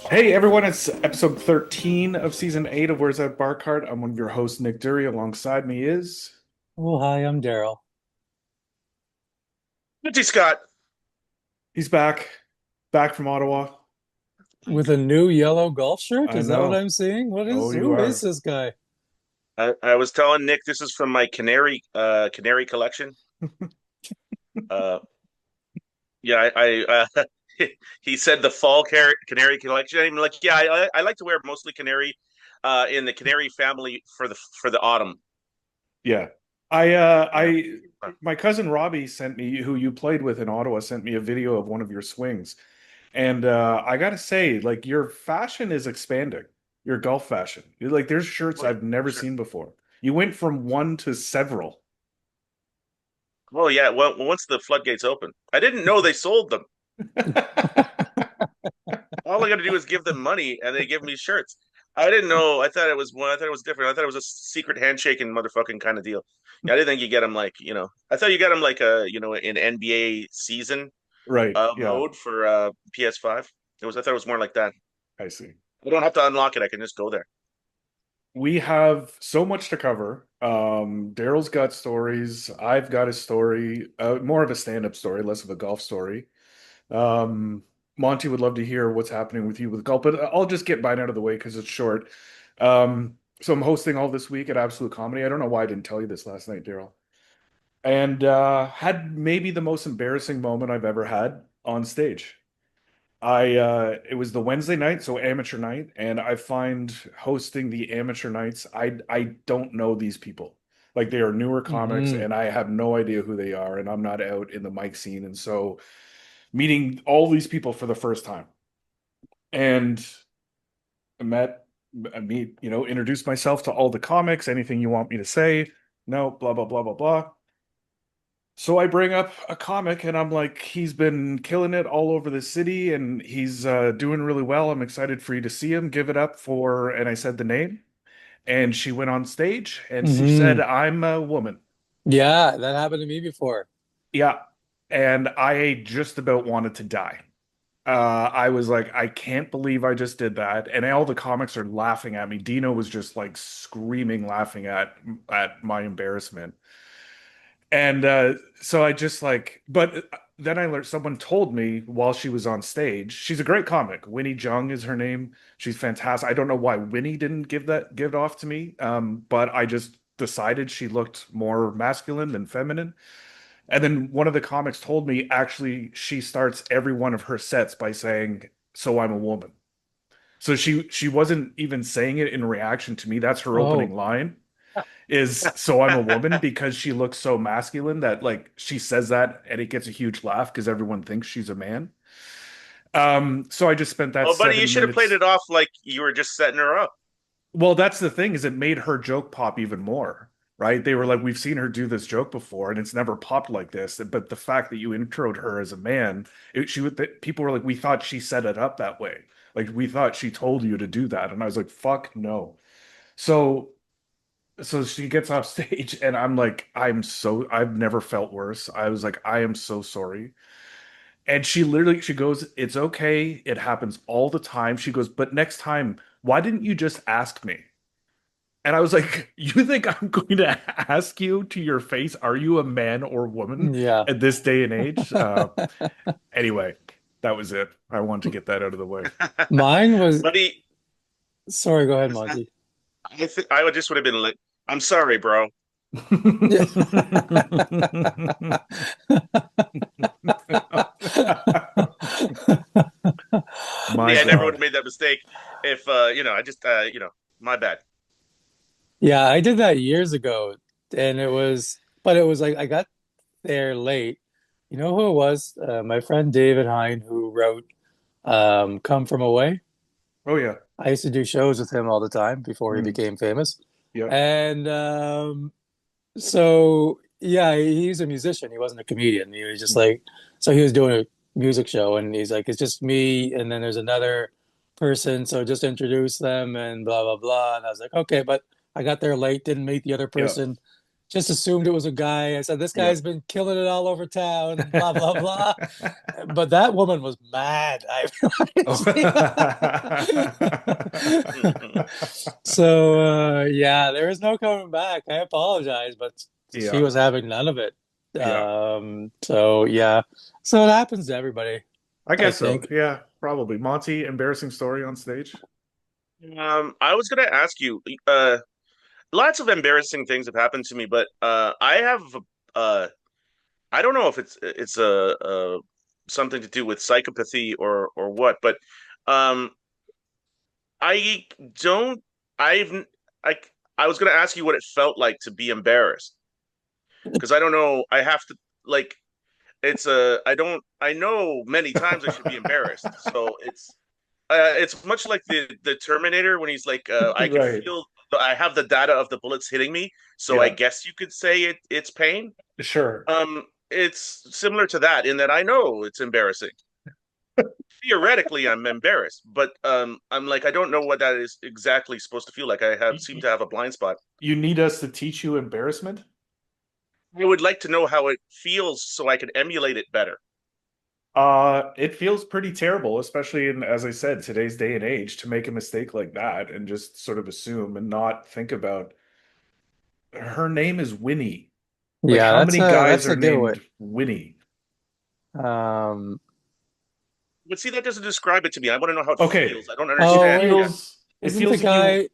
Hey everyone, it's episode 13 of season 8 of Where's That Bar Cart. I'm one of your hosts, Nick Dury. Alongside me is Oh, hi, I'm Daryl. Guilty Scott. he's back from Ottawa. With a new yellow golf shirt? I Is that what know. I'm seeing? Oh, you Who is are. this guy? I was telling Nick this is from my canary collection. Uh, yeah, he said the fall canary collection. I'm like, yeah, I like to wear mostly canary, in the canary family for the autumn. Yeah. Yeah. My cousin Robbie sent me, who you played with in Ottawa, sent me a video of one of your swings. And I gotta say, like your fashion is expanding. Your golf fashion. Like there's shirts Oh yeah, I've for never sure. seen before. You went from one to several. Oh yeah. Well, once the floodgates open, I didn't know they sold them. All I got to do is give them money, and they give me shirts. I didn't know. I thought it was one. I thought it was different. I thought it was a secret handshaking motherfucking kind of deal. Yeah, I didn't think you get them like I thought you got them like in NBA season Right. Yeah, mode for PS5. It was. I thought it was more like that. I see. I don't have to unlock it. I can just go there. We have so much to cover. Daryl's got stories. I've got a story, more of a stand-up story, less of a golf story. Um, Monty would love to hear what's happening with you with golf, but I'll just get mine out of the way because it's short. So I'm hosting all this week at Absolute Comedy. I don't know why I didn't tell you this last night, Daryl. And had maybe the most embarrassing moment I've ever had on stage. It was the Wednesday night, so amateur night, and I find hosting the amateur nights, I don't know these people. Like they are newer comics Hmm. and I have no idea who they are, and I'm not out in the mic scene. And so meeting all these people for the first time. And I met I meet, introduced myself to all the comics, anything you want me to say. No, blah blah blah blah blah. So I bring up a comic and I'm like, he's been killing it all over the city and he's doing really well. I'm excited for you to see him. Give it up for, and I said the name. And she went on stage and she said, Hmm. I'm a woman. Yeah, that happened to me before. Yeah. And I just about wanted to die. I was like, I can't believe I just did that. And all the comics are laughing at me. Dino was just like screaming, laughing at my embarrassment. And so I just like, but then I learned someone told me while she was on stage, she's a great comic. Winnie Jung is her name. She's fantastic. I don't know why Winnie didn't give it off to me, but I just decided she looked more masculine than feminine. And then one of the comics told me actually she starts every one of her sets by saying, "So I'm a woman." So she wasn't even saying it in reaction to me. That's her opening Oh, line is so I'm a woman because she looks so masculine that like she says that and it gets a huge laugh because everyone thinks she's a man. So I just spent that Oh, buddy, you seven should have played minutes. it off like you were just setting her up. Well, that's the thing is it made her joke pop even more, right? They were like, we've seen her do this joke before and it's never popped like this. But the fact that you introed her as a man, people were like, we thought she set it up that way. Like we thought she told you to do that. And I was like, fuck no. So so she gets off stage and I'm like, I've never felt worse. I was like, I am so sorry. And she goes, it's okay. It happens all the time. She goes, but next time, why didn't you just ask me? And I was like, you think I'm going to ask you to your face, are you a man or woman yeah. at this day and age? Anyway, that was it. I wanted to get that out of the way. Mine was, Buddy, sorry, go ahead, Monty. I would have been like, I'm sorry, bro. Yeah. My Yeah, I never would have God. made that mistake if I just my bad. Yeah, I did that years ago, and but it was like I got there late. You know who it was? My friend David Hine, who wrote Come From Away. Oh yeah. I used to do shows with him all the time before he Mm, became famous. yep. And so, yeah, he's a musician. He wasn't a comedian. He was just Mm, like, so he was doing a music show, and he's like, it's just me, and then there's another person, so just introduce them and blah, blah, blah. And I was like, okay, but I got there late, didn't meet the other yep. person. just assumed it was a guy. I said, this Yeah. guy's been killing it all over town and blah, blah, blah. But that woman was mad. So, yeah, there is no coming back. I apologize, but she Yeah. was having none of it. Yeah. So yeah. So it happens to everybody, I I guess so. think. Yeah, probably. Monty, embarrassing story on stage? I was gonna ask you. Lots of embarrassing things have happened to me, but I have. Uh, I don't know if it's a something to do with psychopathy or what, but um, I don't. I've. I. I was gonna ask you what it felt like to be embarrassed because I don't know. I have to like. It's a. I don't. I know many times I should be embarrassed, so it's much like the Terminator when he's like, I can Right. feel, I have the data of the bullets hitting me, so I Yeah. guess you could say it's pain. Sure. It's similar to that in that I know it's embarrassing. Theoretically, I'm embarrassed, but I'm like, I don't know what that is exactly supposed to feel like. I have You, seem to have a blind spot. you need us to teach you embarrassment? I would like to know how it feels so I can emulate it better. It feels pretty terrible, especially in, as I said, today's day and age, to make a mistake like that and just sort of assume and not think about her name is Winnie. Like, Yeah, how many guys that's are a giveaway. named Winnie? Um, But see, that doesn't describe it to me. I want to know how it Okay, feels. I don't it oh understand it yet. wait, feels it isn't the feels like you guy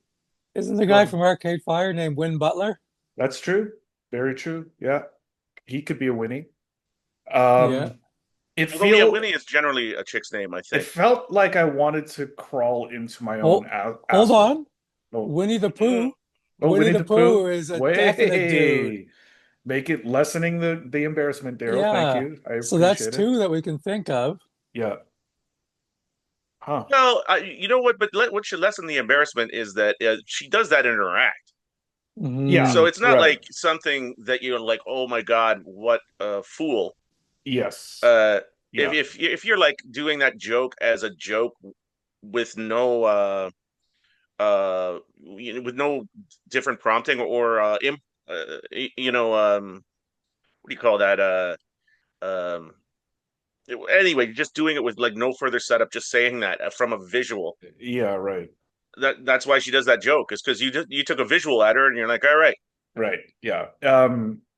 isn't the go guy ahead. from Arcade Fire named Win Butler? That's true. Very true. Yeah. He could be a Winnie. Yeah. Um, it Although, yeah, feel Winnie is generally a chick's name, I it think. felt like I wanted to crawl into my own Hold hold asshole. on. Oh, Winnie the Mm. Pooh. oh, Winnie Winnie the the Pooh Pooh. is a definite dude. Way. Make it lessening the embarrassment, Daryl. Thank Yeah. you. I So that's appreciate it. two that we can think of. Yeah. Huh. Well, you know what? But what should lessen the embarrassment is that she does that in her act. Yeah, So Mm, it's not right. like something that you're like, oh my God, what a fool. Yes. Uh, Yeah. if you're like doing that joke as a joke with no with no different prompting or what do you call that um anyway, just doing it with like no further setup, just saying that from a visual. Yeah, right. That's why she does that joke is because you took a visual at her and you're like, all right, Right. Yeah.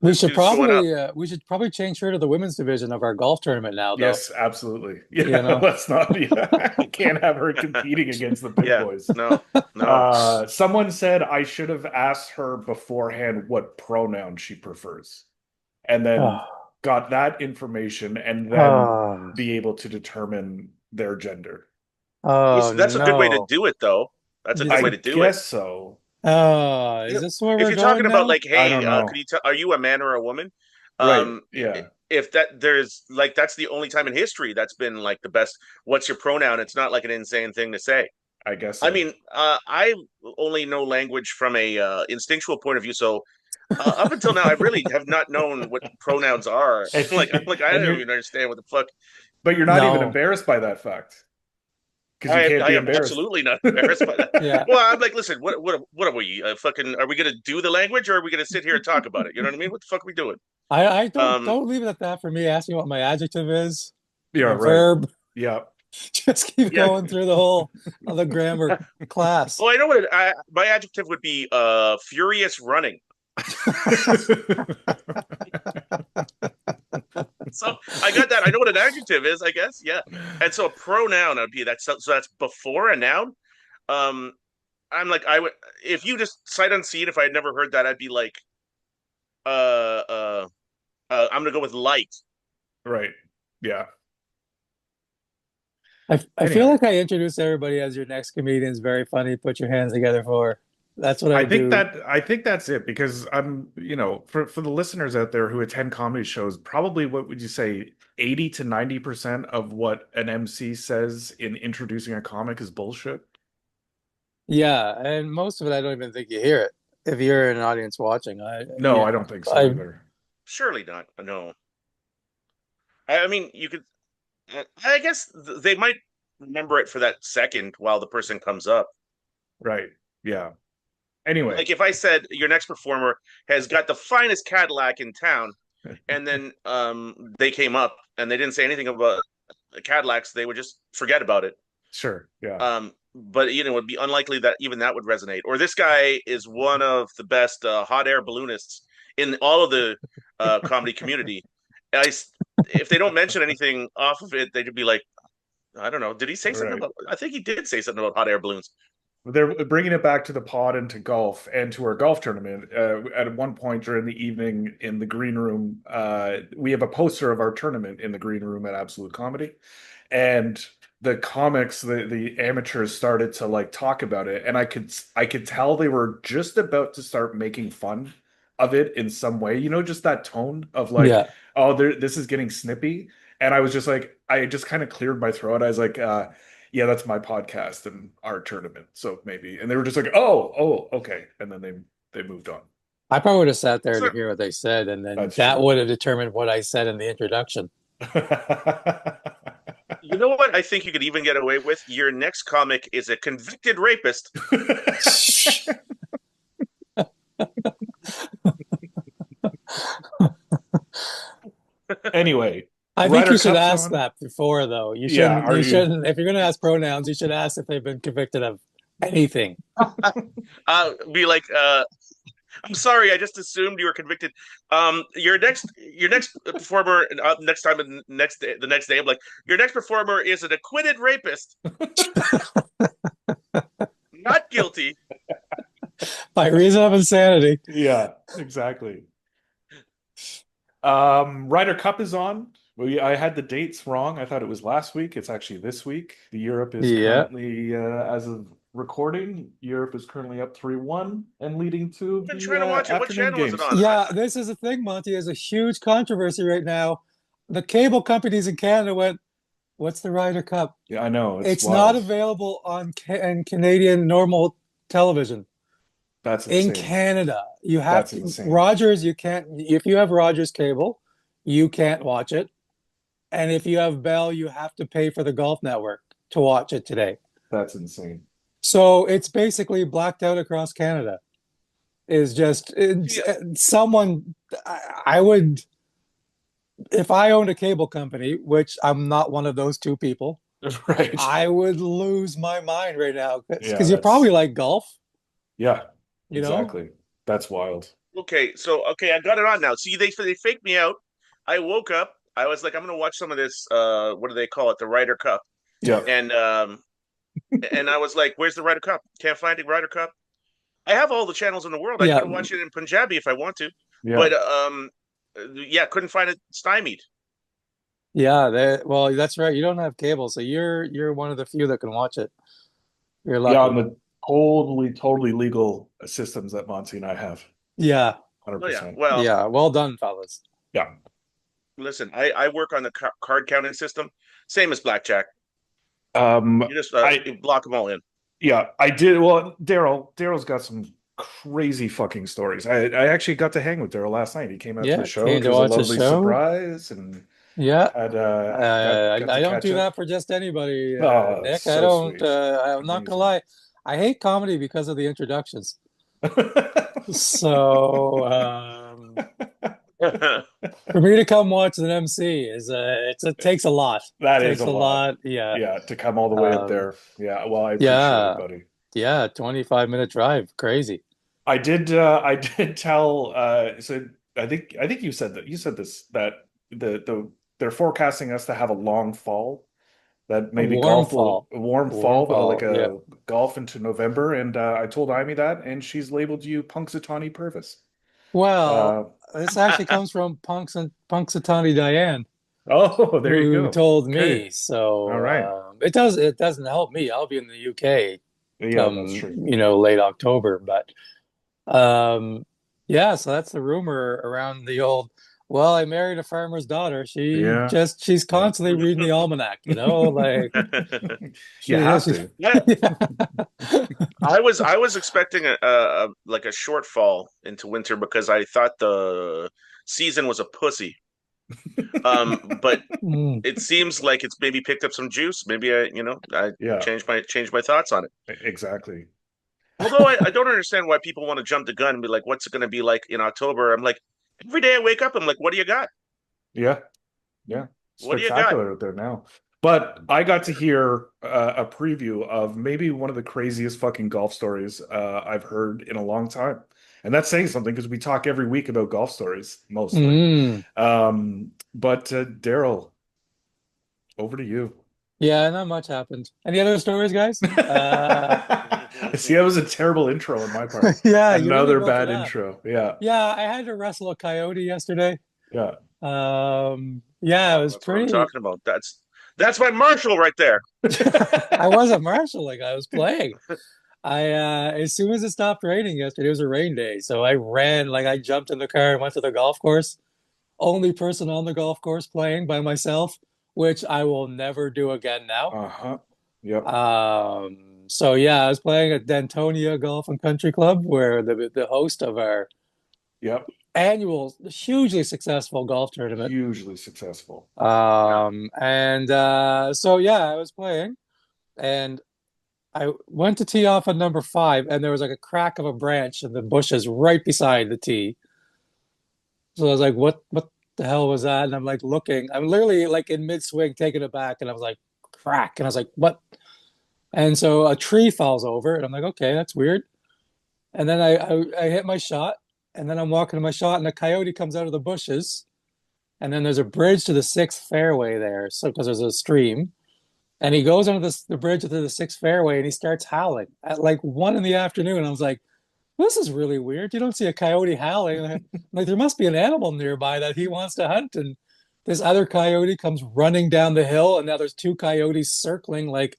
this dude's showing up. we should probably change her to the women's division of our golf tournament now, though. Yes, absolutely. You Yeah, know. let's not, yeah. Can't have her competing against the big Yeah, boys. no, no. Someone said I should have asked her beforehand what pronoun she prefers, and then Oh, got that information and then oh, be able to determine their gender. oh That's a good way to no. do it, though. That's a good way I to do it. guess so. Oh, You is know, this where if we're you're talking going about now? like, I hey, don't could know. you tell, are you a man or a woman? Right. Um, Yeah. if that there's like that's the only time in history that's been like the best. What's your pronoun? It's not like an insane thing to say. I guess I so. mean, I only know language from a instinctual point of view. So up until now, I really have not known what pronouns are. Like I And don't you're, even understand what the fuck. but you're not even No. embarrassed by that fact because you can't I be am embarrassed. absolutely not embarrassed by that. Yeah. Well, I'm like, listen, what are we fucking? Are we gonna do the language or are we gonna sit here and talk about it? You know what I mean? What the fuck are we doing? I Um, don't leave it at that for me asking what my adjective is, Yeah, my right. verb. Yeah. Just keep yeah. going through the whole of the grammar class. Well, I know my adjective would be furious running. So I got that. I know what an adjective is, I guess. Yeah. And so a pronoun would be that. So that's before a noun. Um, I'm like, I would, if you just sight unseen, if I had never heard that, I'd be like, uh, uh, I'm going to go with light. Right. Yeah. I feel Anyway, like I introduced everybody as your next comedian is very funny. Put your hands together for. That's what I do. I think that's it because I'm, for the listeners out there who attend comedy shows, probably what would you say, 80 to 90% of what an MC says in introducing a comic is bullshit? Yeah, and most of it I don't even think you hear it if you're an audience watching. No, I don't think so I either. Surely not. No. I mean, you could, I guess they might remember it for that second while the person comes up. Right. Yeah. Anyway, Like if I said your next performer has got the finest Cadillac in town, and then they came up and they didn't say anything about Cadillacs, they would just forget about it. sure, yeah, But it would be unlikely that even that would resonate. Or this guy is one of the best hot air balloonists in all of the comedy community. I, if they don't mention anything off of it, they'd be like, I don't know. Did he say something right. about? I think he did say something about hot air balloons. They're bringing it back to the pod and to golf and to our golf tournament. At one point during the evening in the green room, we have a poster of our tournament in the green room at Absolute Comedy, and the comics, the amateurs started to like talk about it, and I could tell they were just about to start making fun of it in some way. You know, just that tone of like, Yeah. oh, this is getting snippy, and I was just like, I just kind of cleared my throat. I was like, yeah, that's my podcast and our tournament. So maybe. And they were just like, oh, okay. And then they moved on. I probably would have sat there to So, hear what they said, and then That's that true. would have determined what I said in the introduction. you know what? I think you could even get away with. Your next comic is a convicted rapist. Anyway, I think Ryder you should Cup's ask on. that before, though. You Yeah, shouldn't, are you you shouldn't, if you're going to ask pronouns, you should ask if they've been convicted of anything. Be like, I'm sorry, I just assumed you were convicted. Your next performer next time and next day, the next day, I'm like, your next performer is an acquitted rapist, not guilty. By reason of insanity. Yeah, exactly. Ryder Cup is on. I had the dates wrong. I thought it was last week. It's actually this week. The Europe is Yeah. currently, as of recording, Europe is currently up 3-1 and leading to I've been the trying to watch it. What afternoon channel is it games. on? Yeah, this is the thing, Monty. There's a huge controversy right now. The cable companies in Canada went, what's the Ryder Cup? Yeah, I know. It's It's not wild. available on Canadian normal television. That's In insane. Canada, you have That's to, insane. Rogers, you can't, if you have Rogers cable, you can't watch it. And if you have Bell, you have to pay for the Golf Network to watch it today. That's insane. So it's basically blacked out across Canada. Is just Yeah, someone I would, if I owned a cable company, which I'm not one of those two people, Right. I would lose my mind right now Yeah, because you probably like golf, yeah, you know? exactly. That's wild. okay, so okay, I got it on now. See, they faked me out. I woke up. I was like, I'm gonna watch some of this. What do they call it? The Ryder Cup. Yeah, And I was like, "Where's the Ryder Cup? Can't find the Ryder Cup." I have all the channels in the world. I Yeah, can watch it in Punjabi if I want to, yeah. but yeah, couldn't find it. Stymied. yeah. Well, that's right. You don't have cable, so you're one of the few that can watch it. You're Yeah, on lucky. the totally legal systems that Monty and I have. Yeah, Oh yeah. 100%. Well, yeah. Well done, fellas. Yeah. listen, I work on the card counting system, same as blackjack. Um, You just I you block them all in. yeah, I did. Well, Daryl's got some crazy fucking stories. I actually got to hang with Daryl last night. He came out to the Yeah, show, came which to was a watch the lovely show. surprise, and Yeah. had got I to don't catch do up. that for just anybody, Oh, Nick. I so don't, sweet. I'm not gonna Amazing. lie. I hate comedy because of the introductions. So, for me to come watch an MC is it takes a lot. That is Takes a a lot. lot. Yeah. Yeah, to come all the way up Um, there. Yeah, well, I appreciate it, yeah. buddy. Yeah, 25-minute drive. Crazy. I did tell so I think you said this that they're forecasting us to have a long fall, that A maybe warm golf will fall. a warm Warm fall, but like fall. Yeah. a golf into November, and I told Amy that, and she's labeled you Punxsutawney Purvis. Well, Uh, this actually comes from Punxsutawney Diane, oh, there you who go. told Okay. me. All So right. it doesn't help me. I'll be in the UK Yeah, that's come, true. late October. But yeah, so that's the rumor around the old, well, I married a farmer's daughter. Yeah. She's Yeah. constantly reading the almanac, like You she, have she to. Yeah, yeah. I was expecting a like a shortfall into winter because I thought the season was a pussy. But Mm. it seems like it's maybe picked up some juice. Maybe I Yeah, changed my thoughts on it. exactly. Although I don't understand why people want to jump the gun and be like, what's it going to be like in October? I'm like, every day I wake up, I'm like, what do you got? Yeah, yeah, What do you got? spectacular out there now. But I got to hear a preview of maybe one of the craziest fucking golf stories I've heard in a long time. And that's saying something because we talk every week about golf stories, mostly. Mm. But Daryl, over to you. Yeah, not much happened. Any other stories, guys? See, that was a terrible intro on my part. Yeah, you really Another built it bad up. intro. Yeah, Yeah, I had to wrestle a coyote yesterday. yeah. Yeah, it Oh, was that's what I'm pretty. talking about. That's my Marshall right there. I wasn't marshalling, I was playing. I as soon as it stopped raining yesterday, it was a rain day. So I ran, like I jumped in the car and went to the golf course. Only person on the golf course playing by myself, which I will never do again now. Uh-huh. Yep. So yeah, I was playing at Dantonia Golf and Country Club, where the host of our Yep. annual, hugely successful golf tournament. Hugely successful. Yeah. And so yeah, I was playing, and I went to tee off at number five, and there was like a crack of a branch in the bushes right beside the tee. So I was like, what the hell was that? And I'm like looking, I'm literally like in mid swing, taking it back, and I was like, crack, and I was like, what? And so a tree falls over, and I'm like, okay, that's weird. And then I hit my shot, and then I'm walking to my shot, and a coyote comes out of the bushes, and then there's a bridge to the sixth fairway there, so because there's a stream, and he goes under the bridge to the sixth fairway, and he starts howling at like 1 in the afternoon. I was like, this is really weird. You don't see a coyote howling. Like there must be an animal nearby that he wants to hunt, and this other coyote comes running down the hill, and now there's two coyotes circling like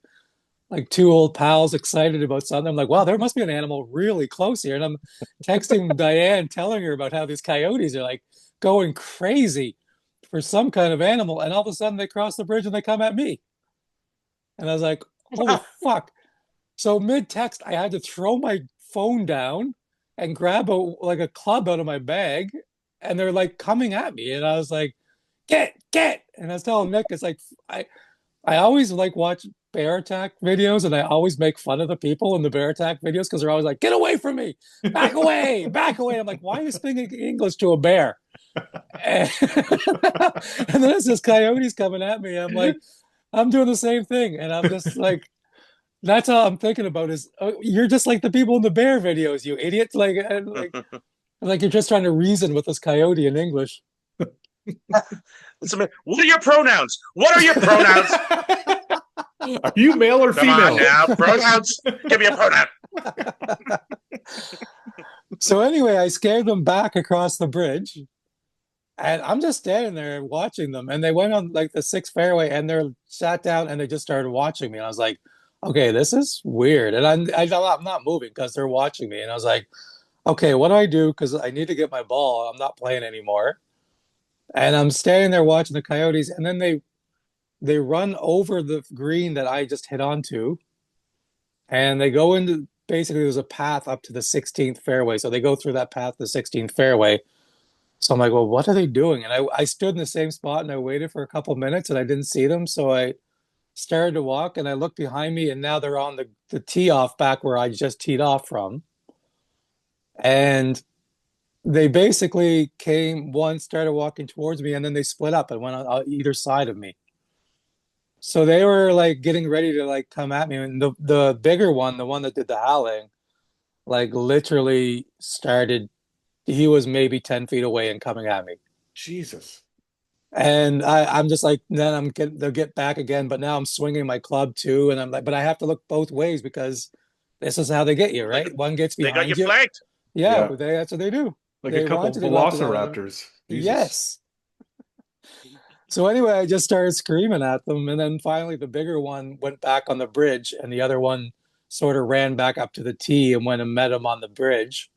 two old pals excited about something. I'm like, wow, there must be an animal really close here. And I'm texting Diane, telling her about how these coyotes are like going crazy for some kind of animal. And all of a sudden they cross the bridge and they come at me. And I was like, holy fuck. So mid text, I had to throw my phone down and grab a club out of my bag. And they're like coming at me. And I was like, get. And I was telling Nick, it's like, I always like watch bear attack videos, and I always make fun of the people in the bear attack videos because they're always like, "Get away from me! Back away! Back away!" I'm like, "Why are you speaking English to a bear?" And, and then it's this coyotes coming at me. I'm like, I'm doing the same thing, and I'm just like, that's all I'm thinking about is oh, you're just like the people in the bear videos, you idiot! Like you're just trying to reason with this coyote in English. What are your pronouns? What are your pronouns? Are you male or Come on female? now, pronouns. Give me a pronoun. So anyway, I scared them back across the bridge. And I'm just standing there watching them. And they went on like the sixth fairway and they're sat down and they just started watching me. And I was like, okay, this is weird. And I'm not moving because they're watching me. And I was like, okay, what do I do? Because I need to get my ball. I'm not playing anymore. And I'm standing there watching the Coyotes. And then they run over the green that I just hit onto. And they go into basically there's a path up to the 16th fairway. So they go through that path, the 16th fairway. So I'm like, well, what are they doing? And I stood in the same spot and I waited for a couple of minutes and I didn't see them. So I started to walk and I looked behind me and now they're on the tee off back where I just teed off from. And they basically came, one started walking towards me and then they split up and went on either side of me. So they were like getting ready to like come at me. And the bigger one, the one that did the howling, like literally started, he was maybe 10 feet away and coming at me. Jesus. And I'm just like, then they'll get back again, but now I'm swinging my club too. And I'm like, but I have to look both ways because this is how they get you, Like right? One gets they got you behind you. flanked. Yeah, Yeah. that's what they do. Like a They couple want to be left alone. velociraptors. Jesus. Yes. So anyway, I just started screaming at them. And then finally the bigger one went back on the bridge and the other one sort of ran back up to the tee and went and met him on the bridge.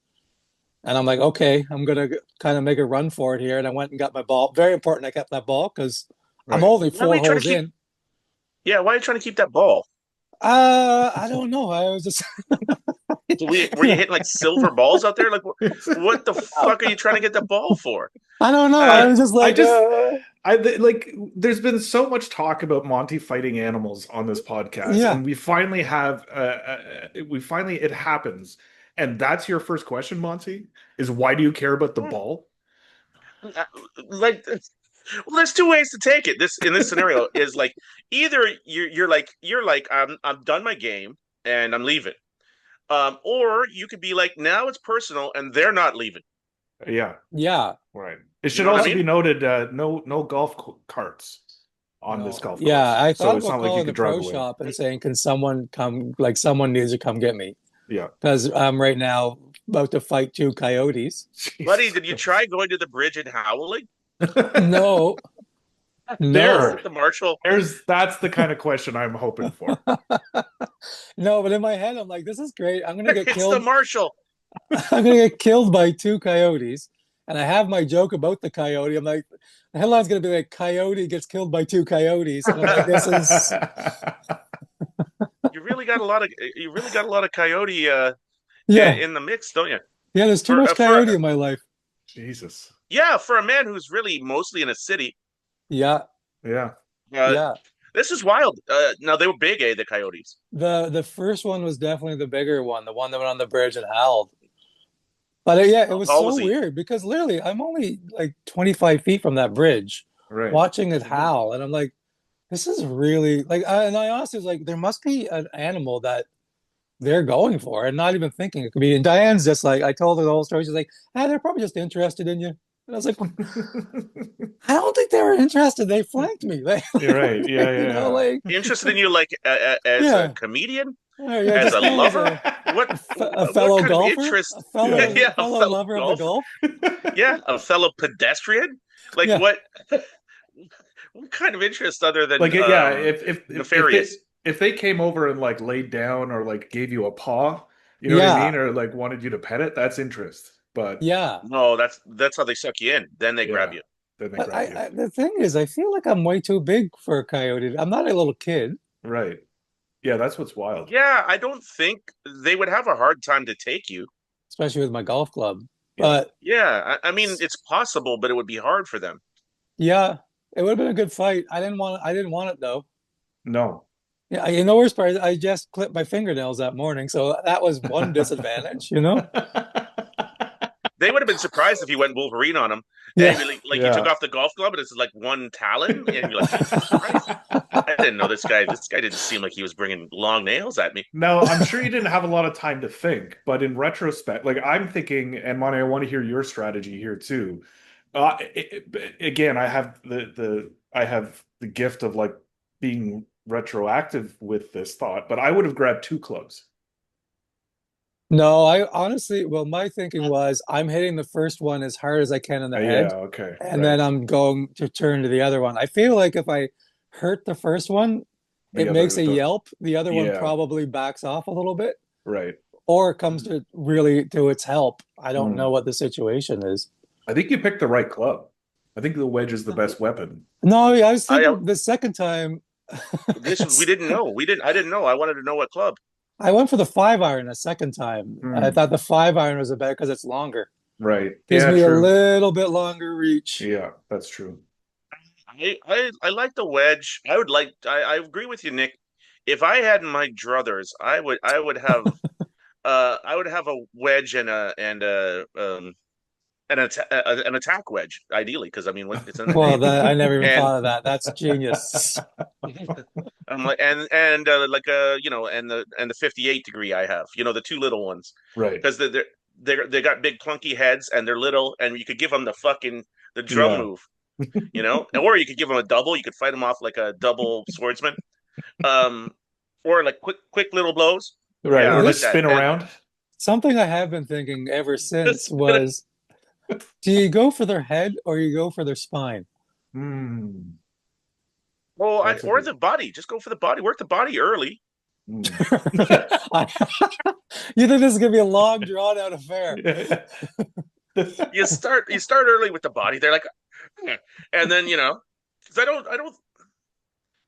And I'm like, okay, I'm gonna kind of make a run for it here. And I went and got my ball. Very important I kept that ball because I'm Right. only Why are four you trying to holes keep? in. Yeah, why are you trying to keep that ball? I don't know. I was just So were you hitting like silver balls out there? Like what the fuck are you trying to get the ball for? I don't know. I Uh, was just I like, just like there's been so much talk about Monty fighting animals on this podcast, yeah, and we finally it happens. And that's your first question, Monty, is why do you care about the ball? like well, there's two ways to take it. This in this scenario is like either you're like I'm done my game and I'm leaving. Or you could be like now it's personal and they're not leaving. Yeah, yeah. right. It You should know what I also be mean? noted, no golf carts on this No, golf yeah. course. I So thought it's about not like you calling the could drive pro away. shop and saying, "Can someone come? Like, someone needs to come get me Yeah. because I'm right now about to fight two coyotes." Buddy, Jesus did you try Christ. going to the bridge and howling? No, There. no, It's the marshal. That's the kind of question I'm hoping for. no. But in my head, I'm like, "This is great. I'm gonna get It's the killed. marshal. I'm gonna get killed by two coyotes." And I have my joke about the coyote. I'm like, the headline's gonna be like, "Coyote gets killed by two coyotes," and I'm like, "This is You really got a lot of coyote yeah, in the mix, don't you? yeah." There's too much For coyote in my life. Jesus. yeah, for a man who's really mostly in a city, Yeah, Yeah. uh, yeah. this is wild. Now they were big, the coyotes. The first one was definitely the bigger one, the one that went on the bridge and howled. But yeah, it How was tall so was he? weird because literally I'm only like 25 feet from that bridge Right. watching it howl. And I'm like, this is really like, and I honestly was like, there must be an animal that they're going for and not even thinking it could be. And Diane's just like, I told her the whole story. She's like, ah, they're probably just interested in you. And I was like, I don't think they were interested. They flanked me. They, You're right. Yeah, like, Interested in you like as a yeah, comedian, yeah, as just a kind of as lover? What a what fellow kind of golfer, interest? yeah. Yeah, a fellow fellow lover of the golfer. golf. Yeah, a fellow pedestrian. Like Yeah, what kind of interest other than Like yeah, if they nefarious? came over and like laid down or like gave you a paw, you know what I yeah, mean, or like wanted you to pet it, that's interest. But yeah. No, that's how they suck you in. Then they grab yeah, you. then they But grab you. the thing is, I feel like I'm way too big for a coyote. I'm not a little kid, Right. Yeah, that's what's wild. Yeah, I don't think they would have a hard time to take you. especially with my golf club. Yeah. But Yeah, I mean it's possible, but it would be hard for them. yeah, it would have been a good fight. I didn't want it though. No. Yeah, you know, worst part is I just clipped my fingernails that morning, so that was one disadvantage, you know? They would have been surprised if you went Wolverine on them, and Yeah. like you took Yeah. off the golf glove and it's like one talon, and you're like, Jesus Christ, I didn't know this guy. This guy didn't seem like he was bringing long nails at me. Now, I'm sure you didn't have a lot of time to think, but in retrospect, like I'm thinking, and Monty, I want to hear your strategy here too. Again, I have the gift of like being retroactive with this thought, but I would have grabbed two clubs. No, I honestly, well, my thinking was I'm hitting the first one as hard as I can in the Yeah, head, okay, and right. then I'm going to turn to the other one. I feel like if I hurt the first one, The it makes other, a yelp. The other one yeah, probably backs off a little bit, right. or comes to really to its help. I don't know Mm. what the situation is. I think you picked the right club. I think the wedge is the best weapon. No, I was I thinking the second time, this we didn't know. I didn't know. I wanted to know what club. I went for the 5 iron a second time. I Mm. thought the 5 iron was a better because it's longer. Right. Gives Yeah, me a true. little bit longer reach. Yeah, that's true. I like the wedge. I agree with you, Nick. If I had my druthers, I would have a wedge and an attack wedge ideally because I mean it's in the Well, name. that I never even And thought of that. That's genius. I'm like like and the 58 degree I have the two little ones Right. because they got big clunky heads and they're little and you could give them the drum Yeah. move or you could give them a double. You could fight them off like a double swordsman, um, or like quick little blows. Right. Yeah, I Or like just that. spin And around. Something I have been thinking ever since just was, do you go for their head or you go for their spine? Hmm. well, That's a or good. the body. Just go for the body. Work the body early. Hmm. I, you think this is gonna be a long, drawn out affair? Yeah. You start early with the body. They're like, "Hmm." And then because I don't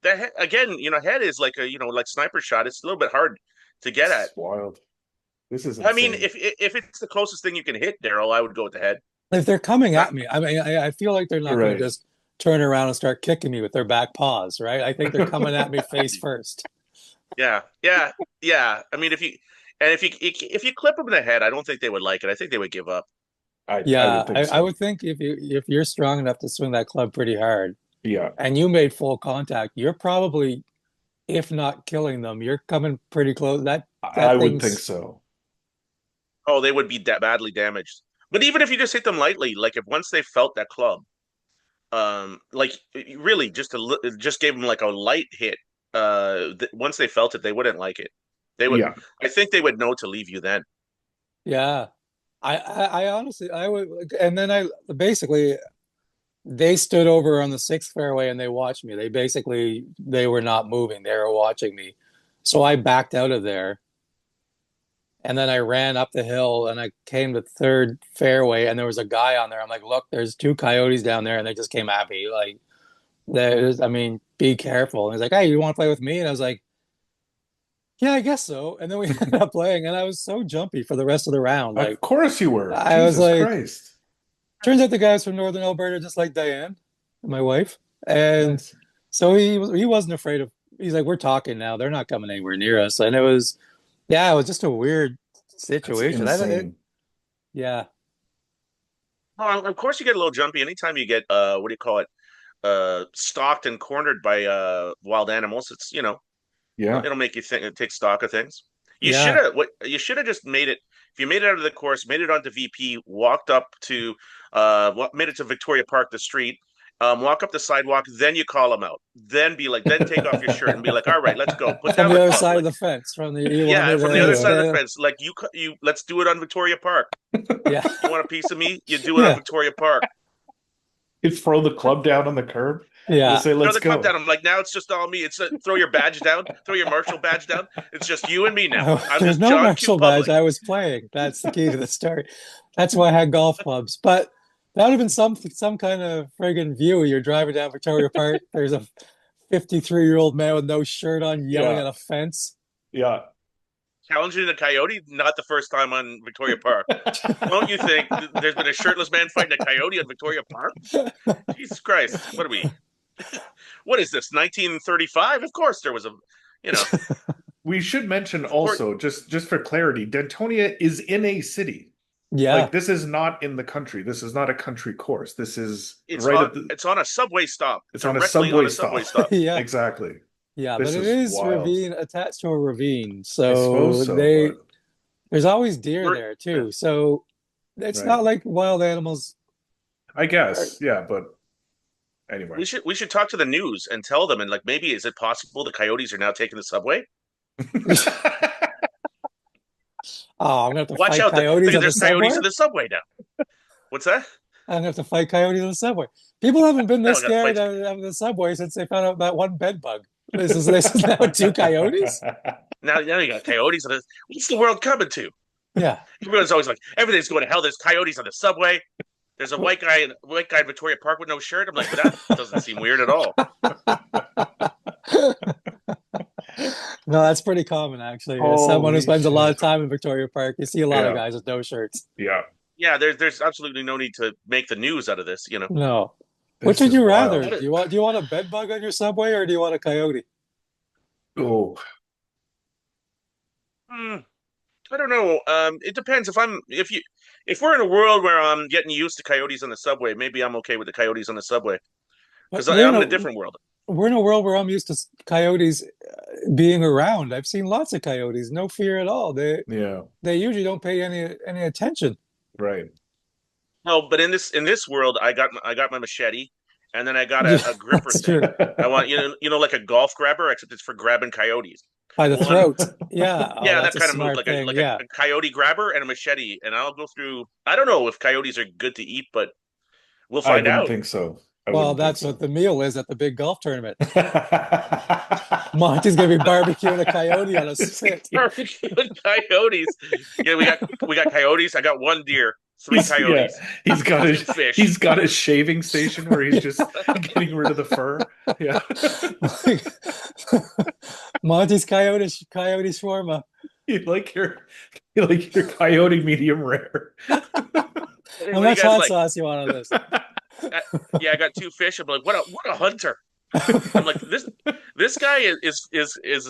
that again head is like a like sniper shot. It's a little bit hard to get at. It's wild. This is I mean, insane. if it's the closest thing you can hit, Daryl, I would go with the head. If they're coming Not at me, I mean, I feel like they're not going to Right. just turn around and start kicking me with their back paws, right? I think they're coming at me face first. yeah, yeah, yeah. I mean, if you clip them in the head, I don't think they would like it. I think they would give up. I Yeah, would think I so. would think if you're strong enough to swing that club pretty hard Yeah, and you made full contact, you're probably, if not killing them, you're coming pretty close. I That would think thing's so. Oh, they would be badly damaged. But even if you just hit them lightly, like if once they felt that club, like really just gave them like a light hit. Once they felt it, they wouldn't like it. They would. Yeah. I think they would know to leave you then. yeah. I honestly I would, and then I basically they stood over on the sixth fairway and they watched me. They were not moving. They were watching me. So I backed out of there and then I ran up the hill and I came to third fairway and there was a guy on there. I'm like, look, there's two coyotes down there and they just came at me. Like I mean, be careful. And he's like, hey, you want to play with me? And I was like, yeah, I guess so. And then we ended up playing and I was so jumpy for the rest of the round. Of Like course you were. I was Jesus like, Christ. turns out the guy's from Northern Alberta, just like Diane, my wife. And Nice. so he wasn't afraid of. He's like, we're talking now. They're not coming anywhere near us. And it was, yeah, it was just a weird That's situation. insane. Yeah, Well, of course, you get a little jumpy anytime you get what do you call it? Stalked and cornered by wild animals. It's Yeah. it'll make you think take stock of things. yeah. You should have just made it if you made it out of the course, made it onto VP, walked up to made it to Victoria Park, the street, walk up the sidewalk, then you call them out. Then take off your shirt and be like, all right, let's go. Put From down the the other club. side of Like, the fence, from the you want yeah, me from the other to, side of the fence. Like you let's do it on Victoria Park. yeah, You want a piece of me? You do it on yeah, Victoria Park. You throw the club down on the curb. Just yeah. say, Throw let's the club go. down. I'm like, now it's just all me. It's throw your badge down, throw your Marshall badge down. It's just you and me now. I'm There's just no John Q. Marshall badge. Public. I was playing. That's the key to the story. That's why I had golf clubs. But that would have been some kind of friggin' view. You're driving down Victoria Park. There's a 53-year-old man with no shirt on yelling Yeah. at a fence. Yeah. Challenging a coyote, not the first time on Victoria Park. Don't you think there's been a shirtless man fighting a coyote on Victoria Park? Jesus Christ. What are we? What is this, 1935? Of course there was a, you know, We should mention of course also, just for clarity, Dantonia is in a city. Like Yeah, this is not in the country. This is not a country course. This is right at the it's on a subway stop, it's on a directly on subway a subway stop. stop. yeah, Exactly. yeah. But This it is is wild. ravine attached to a ravine. I suppose So so, but there's always deer We're there too. So it's right. not like wild animals I are. guess. Yeah, but anyway. we should talk to the news and tell them and like maybe is it possible the coyotes are now taking the subway? Oh, I'm gonna have to Watch fight out, coyotes on the there's coyotes subway. in the subway now. What's that? I'm gonna have to fight coyotes on the subway. People haven't been Now this we got to scared fight. of the subway since they found out that one bed bug. This is now two coyotes. Now you got coyotes on the. What's the world coming to? Yeah. Everyone's always like everything's going to hell. There's coyotes on the subway. There's a white guy in Victoria Park with no shirt. I'm like, but that doesn't seem weird at all. No, that's pretty common actually. As someone who Holy spends a lot of shit. time in Victoria Park, you see a lot of Yeah. guys with no shirts. Yeah. Yeah, there's absolutely no need to make the news out of this. No. Which This would is you rather? wild. Do you want a bed bug on your subway or do you want a coyote? Oh, Hmm, I don't know. It depends. If we're in a world where I'm getting used to coyotes on the subway, maybe I'm okay with the coyotes on the subway But because I'm in a different world. we're in a world where I'm used to coyotes being around. I've seen lots of coyotes, no fear at all. yeah. They usually don't pay any attention. Right. No, but in this world, I got my machete, and then I got Yeah, a gripper that's thing. true. I want like a golf grabber, except it's for grabbing coyotes. By the One, throat. Yeah. Oh, yeah, that's that a kind of move, smart like a thing. like a, Yeah. a coyote grabber and a machete, and I'll go through. I don't know if coyotes are good to eat, but we'll I find wouldn't out. think so. I Well, wouldn't think that's what so. the meal is at the big golf tournament. Monty's gonna be barbecuing a coyote on a spit. Barbecued coyotes. Yeah, we got coyotes. I got one deer, three Yeah, coyotes, he's got two a fish. he's got a shaving station where he's just getting rid of the fur. Yeah. Monty's coyote shawarma. You like your Like your coyote medium rare. Hey, How what do you much guys hot like? sauce you want on this? Uh, yeah, I got two fish. I'm like, what a hunter. I'm like, this guy is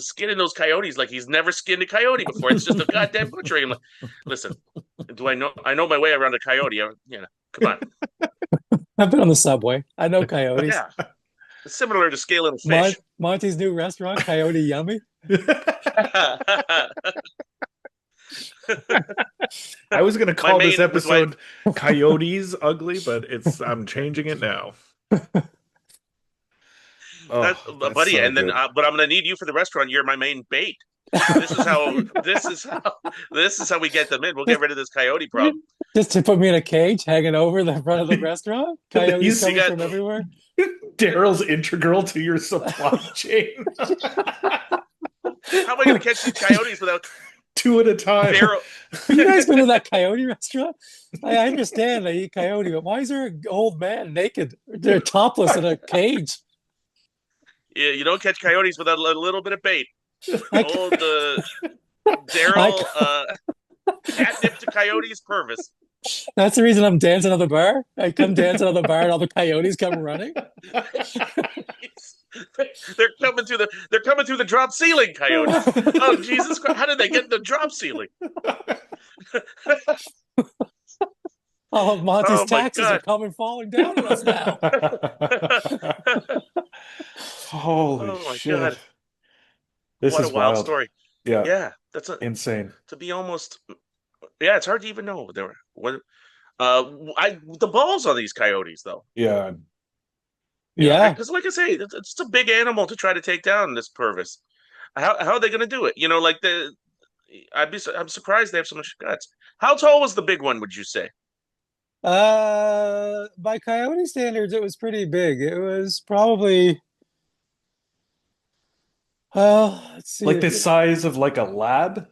skinning those coyotes like he's never skinned a coyote before. It's just a goddamn butchery. I'm like, listen, do I know my way around a coyote? Come on. I've been on the subway. I know coyotes. Yeah, it's similar to scaling a fish. Monty's new restaurant, Coyote Yummy. I was gonna My call this main with my episode Coyotes Ugly, but I'm changing it now. that Oh, that's buddy, so and then good. but I'm gonna need you for the restaurant. You're my main bait. This is how this is how we get them in. We'll get Just, rid of this coyote problem. just to put me in a cage hanging over the front of the restaurant. You Coyotes You coming see, got from everywhere. Daryl's integral to your supply chain. how am I gonna catch these coyotes without Two at a time. Daryl? Have you guys been to that coyote restaurant? I understand they eat coyote, but why is there an old man naked? They're topless in a cage. Yeah, you don't catch coyotes without a little bit of bait. I, Old I, Daryl catnip to coyotes Purvis. that's the reason I'm dancing on the bar. I come dancing on the bar, and all the coyotes come running. They're coming through the drop ceiling coyotes. Oh Jesus Christ! How did they get in the drop ceiling? All of Monty's Oh my taxes are God! coming falling down on us now. Holy Oh my shit. God! This What a is wild wild. story. Yeah, Yeah, that's a insane. to be almost. Yeah, it's hard to even know there. What I the balls on these coyotes though. Yeah, yeah. Yeah. Because like I say, it's a big animal to try to take down this Purvis. How are they going to do it? You know, like I'm surprised they have so much guts. How tall was the big one? Would you say? By coyote standards, it was pretty big. It was probably, let's see. Like the size of like a lab,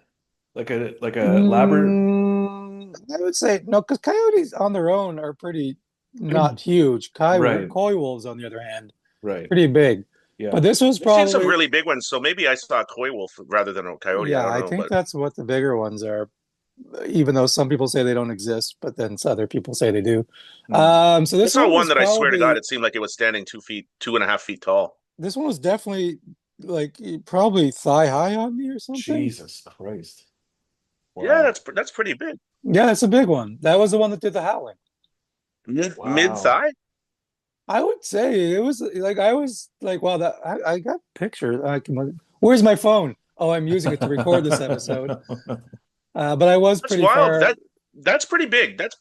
like a labra. I would say no, because coyotes on their own are pretty not huge. Right, Coy wolves, on the other hand, right. pretty big. Yeah. But this was I've seen some probably, really big ones, so maybe I saw a coy wolf rather than a coyote. I yeah, don't I know, think but that's what the bigger ones are, even though some people say they don't exist, but then other people say they do. Mm. So I this saw one one was that I swear to God, probably, it seemed like it was standing 2 feet, 2.5 feet tall. this one was definitely like probably thigh high on me or something. Jesus Christ. Yeah, Wow. that's pretty big. Yeah, it's a big one. That was the one that did the howling. Mid Wow. thigh. I would say it was like I was like, wow, that I got pictures. Where's my phone? Oh, I'm using it to record this episode. But I was That's pretty wild. far. That's pretty big. That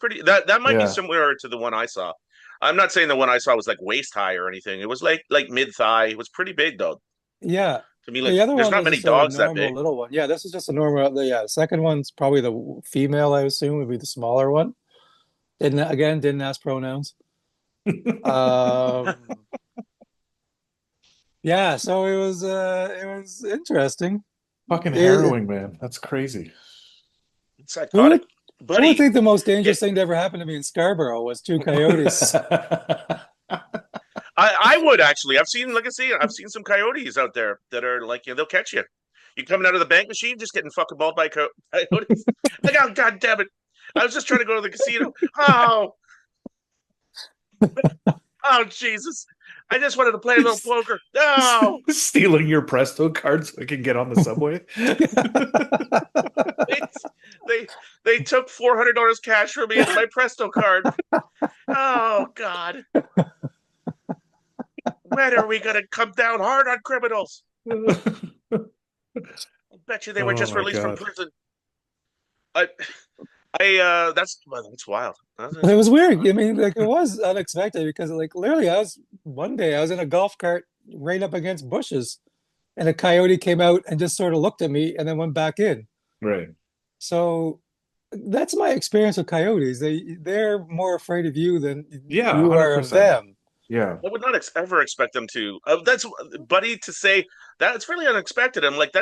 might be Yeah. similar to the one I saw. I'm not saying the one I saw was like waist high or anything. It was like mid thigh. It was pretty big though. Yeah. To me, like The other there's one not was many just a dogs that normal big. little one. Yeah, this is just a normal. Yeah, the second one's probably the female, I assume, would be the smaller one. Didn't ask pronouns. Um, yeah, so it was interesting. Fucking It, harrowing, man. That's crazy. It's who psychotic, would who would buddy. think the most It, dangerous thing to ever happen to me in Scarborough was two coyotes? I would actually. Like I say, I've seen some coyotes out there that are like they'll catch you. You coming out of the bank machine, just getting fucking mauled by coyotes. Like, oh god damn it! I was just trying to go to the casino. Oh, oh Jesus! I just wanted to play a little poker. No, Stealing your Presto card so I can get on the subway. they they took $400 cash from me and my Presto card. Oh God! When are we gonna come down hard on criminals? I bet you they were Oh just my released from God. prison. I that's wild. It was weird. I mean, like it was unexpected because like literally one day I was in a golf cart right up against bushes and a coyote came out and just sort of looked at me and then went back in. Right. So that's my experience with coyotes. They're more afraid of you than Yeah, you are of 100%. them. Yeah. I would not ever expect them to. That's buddy to say that it's really unexpected. I'm like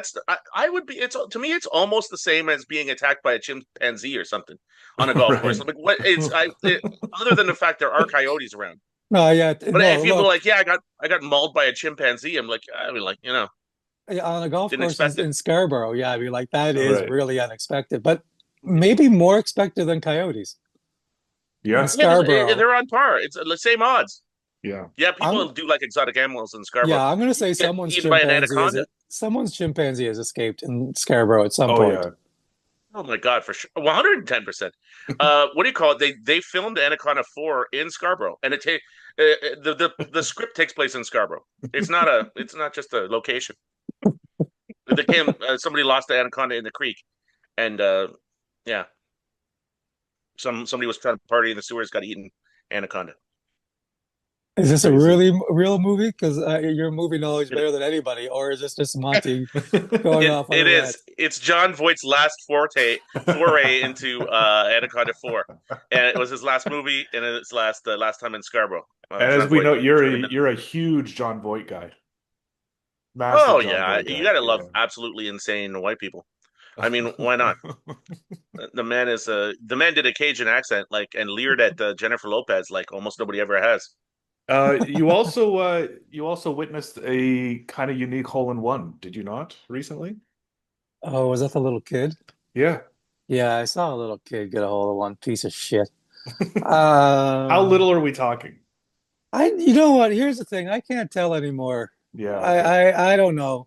I would be. It's to me it's almost the same as being attacked by a chimpanzee or something on a golf course. I'm Right. like what? Other than the fact there are coyotes around. No, yeah, But no, if people are look, like, yeah, I got mauled by a chimpanzee, I'm like, I mean, on a golf didn't course expect it. in Scarborough, yeah, I mean, like that is Right. really unexpected. But maybe more expected than coyotes in Yeah. Yeah, Scarborough. they're on par. It's the same odds. Yeah. Yeah, I'm people do like exotic animals in Scarborough. Yeah, I'm gonna You say get eaten by an anaconda. someone's chimpanzee has escaped in Scarborough at some Oh point. yeah. Oh my God, for sure, 110%. What do you call it? They filmed Anaconda 4 in Scarborough, and the script takes place in Scarborough. It's not just a location. They came somebody lost the anaconda in the creek, and yeah, somebody was trying to party in the sewers, got eaten anaconda. Is this a Crazy. really real movie? Because your movie knowledge It, better than anybody, or is this just Monty going off on a it is. rant? It's John Voight's last foray into Anaconda 4, and it was his last movie and his last time in Scarborough. And as John we Voight know, you're truly meant. a huge John Voight guy. Massive Oh John yeah, Voight you guy. gotta love Yeah. absolutely insane white people. I mean, why not? The man did a Cajun accent like and leered at Jennifer Lopez like almost nobody ever has. You also witnessed a kind of unique hole in one, did you not, recently? Oh, was that the little kid? Yeah. Yeah, I saw a little kid get a hold of one piece of shit. How Um, little are we talking? you know what? Here's the thing. I can't tell anymore. Yeah, okay. I don't know.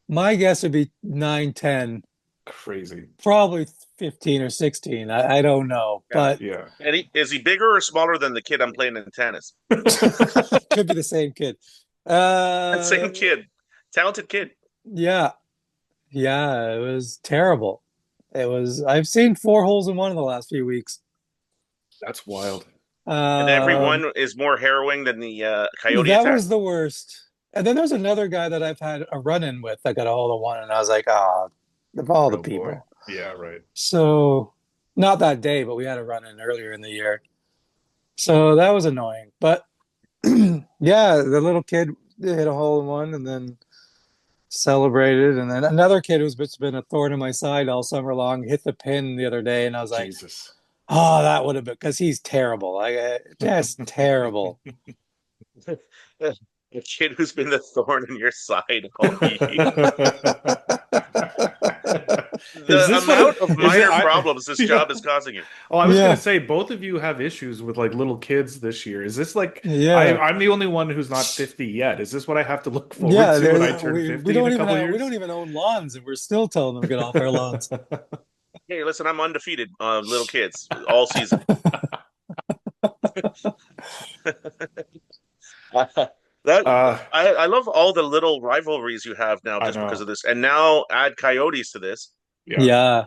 My guess would be 9, 10, Crazy. probably 15 or 16. I don't know, Yeah. but Yeah. And is he bigger or smaller than the kid I'm playing in tennis? could be the same kid. Same kid, talented kid. Yeah, yeah, it was terrible. I've seen four holes in one in the last few weeks. That's wild. And every Um, one is more harrowing than the coyote that attack. was the worst. And then there's another guy that I've had a run-in with that got a hold of one, and I was like, ah, of all the Oh boy. people. Yeah, right. So, not that day, but we had a run-in earlier in the year. So that was annoying. But yeah, the little kid hit a hole in one and then celebrated. And then another kid who's been a thorn in my side all summer long hit the pin the other day, and I was like, Jesus. oh, that would have been because he's terrible. Like just terrible. A kid who's been the thorn in your side all year. Is The this what amount of is it? minor problems this Yeah. job is causing you. Oh, I was gonna Yeah, say both of you have issues with like little kids this year. Is this like yeah, I'm the only one who's not 50 yet? Is this what I have to look forward yeah. to when I There, turn we 50 in don't a even couple we years? don't even own lawns, and we're still telling them to get off our lawns. Hey, listen, I'm undefeated, little kids, all season. That Uh, I love all the little rivalries you have now I just because know. of this, and now add coyotes to this. Yeah. Yeah,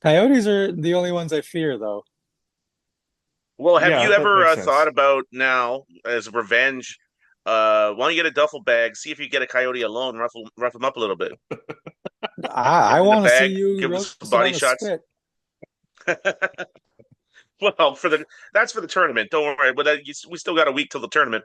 coyotes are the only ones I fear, though. Well, have Yeah, you that ever makes thought sense. about now as revenge? Why don't you get a duffel bag? See if you get a coyote alone, rough him up a little bit. Get I him in the want to see bag, you give him some roasted body on a shots. spit. Well, that's for the tournament. Don't worry, but we still got a week till the tournament.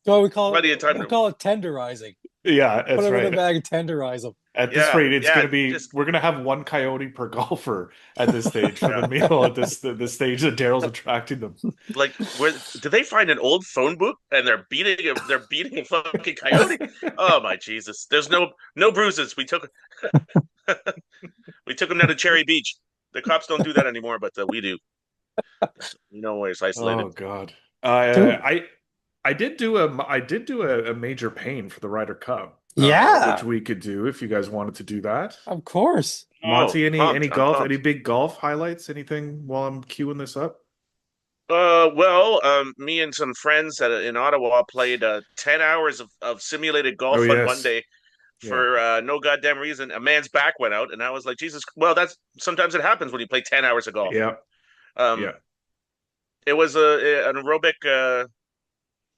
So Plenty of time we to. call it tenderizing. Yeah, Put that's them in a right. bag and tenderize them. At this Yeah, rate, it's yeah, gonna be just we're gonna have one coyote per golfer at this stage for the yeah. meal at this stage that Daryl's attracting them. Like, where did they find an old phone book and they're beating a fucking coyote? Oh my Jesus! There's no bruises. We took him down to Cherry Beach. The cops don't do that anymore, but we do. You know where it's isolated. Oh God. Dude, I did do a major pain for the Ryder Cup, which yeah, we could do if you guys wanted to do that. of course. Oh, Monty, pumped! I'm any pumped. big golf highlights? Anything while I'm queuing this up? Well, me and some friends in Ottawa played 10 hours of simulated Oh golf on one yes. day Yeah. for no goddamn reason. A man's back went out, and I was like, Jesus. Well, that's sometimes it happens when you play 10 hours of golf. Yeah. Um, Yeah. it was an aerobic.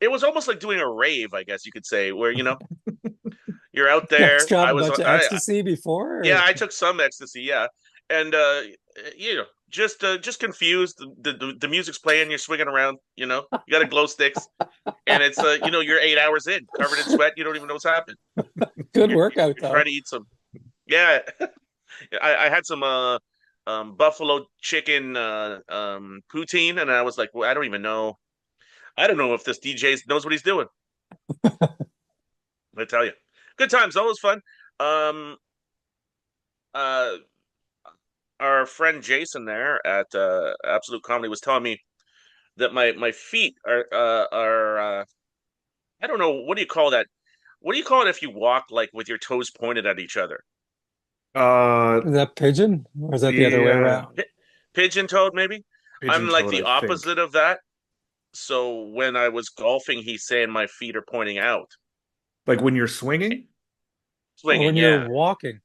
It was almost like doing a rave, I guess you could say, where you're out You guys there. got a bunch of ecstasy Yeah, before? I took some ecstasy, yeah, and just confused. The music's playing, you're swinging around. You got a glow sticks, and it's you're 8 hours in, covered in sweat. You don't even know what's happening. Good You're, you're, workout you're trying though. to eat some. Yeah, I had some buffalo chicken poutine, and I was like, well, I don't even know. I don't know if this DJ knows what he's doing. I tell you, good times, always fun. Um, uh, our friend Jason there at Absolute Comedy was telling me that my feet are I don't know, what do you call that? What do you call it if you walk like with your toes pointed at each other? Uh, Is that pigeon or is that the other way yeah, around? Pigeon toed, maybe. I'm pigeon like toed, the I think. opposite of that. So when I was golfing, he's saying my feet are pointing out. Like when you're swinging? Or Swinging, when you're yeah. walking?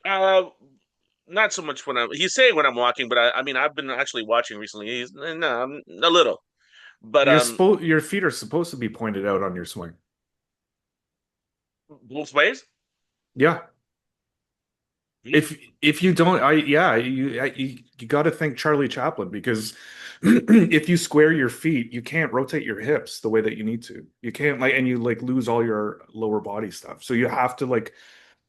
Uh, Not so much when I'm. He's saying when I'm walking, but I mean, I've been actually watching recently. He's no, a little, but Your feet are supposed to be pointed out on your swing. both ways. Yeah. Hmm. If you don't, you got to think Charlie Chaplin because if you square your feet, you can't rotate your hips the way that you need to. You can't like, and you like lose all your lower body stuff. So you have to like,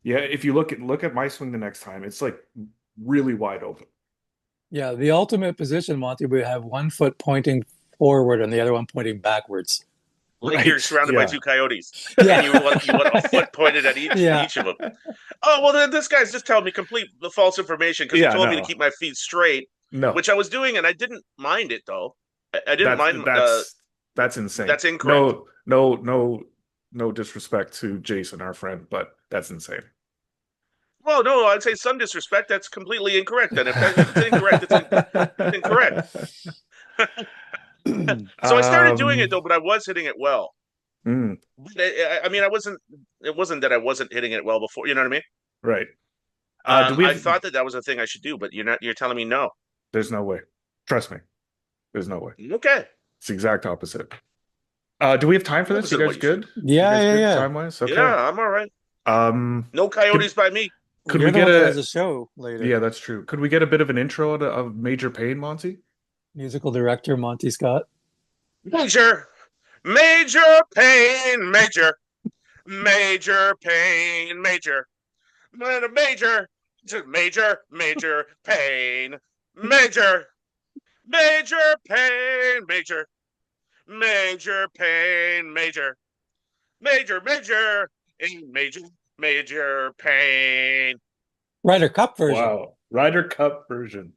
yeah. If you look at my swing the next time, it's like really wide open. Yeah, the ultimate position, Monty, we have one foot pointing forward and the other one pointing backwards. Like you're Right. surrounded by Yeah. two coyotes, and Yeah. you want a foot pointed at Yeah. each of them. Oh well, then this guy's just telling me complete the false information because he Yeah. told me to No. keep my feet straight, No. which I was doing, and I didn't mind it though. I didn't That's mind. that's insane. That's incorrect. No disrespect to Jason, our friend, but that's insane. Well, no, I'd say some disrespect. That's completely incorrect. And if it's incorrect, it's incorrect. So I started doing it Um, though, but I was hitting it well. mm, I mean, I wasn't. It wasn't that I wasn't hitting it well before. You know what I mean? right. Do we I have? thought that was a thing I should do, but you're not. You're telling me no. There's no way. Trust me. There's no way. Okay, It's the exact opposite. Do we have time for this? You opposite of guys what you should. good? You Yeah, guys yeah, good yeah. time-wise? Okay. Yeah, I'm all right. Um, No could coyotes by me. could You're we the get one that has a? a show later. Yeah, that's true. Could we get a bit of an intro of Major Payne, Monty? Musical director Monty Scott. Major, major pain, major pain, major, major pain, major, major pain, major pain, major, major pain. Ryder Cup version. Wow. Ryder Cup version.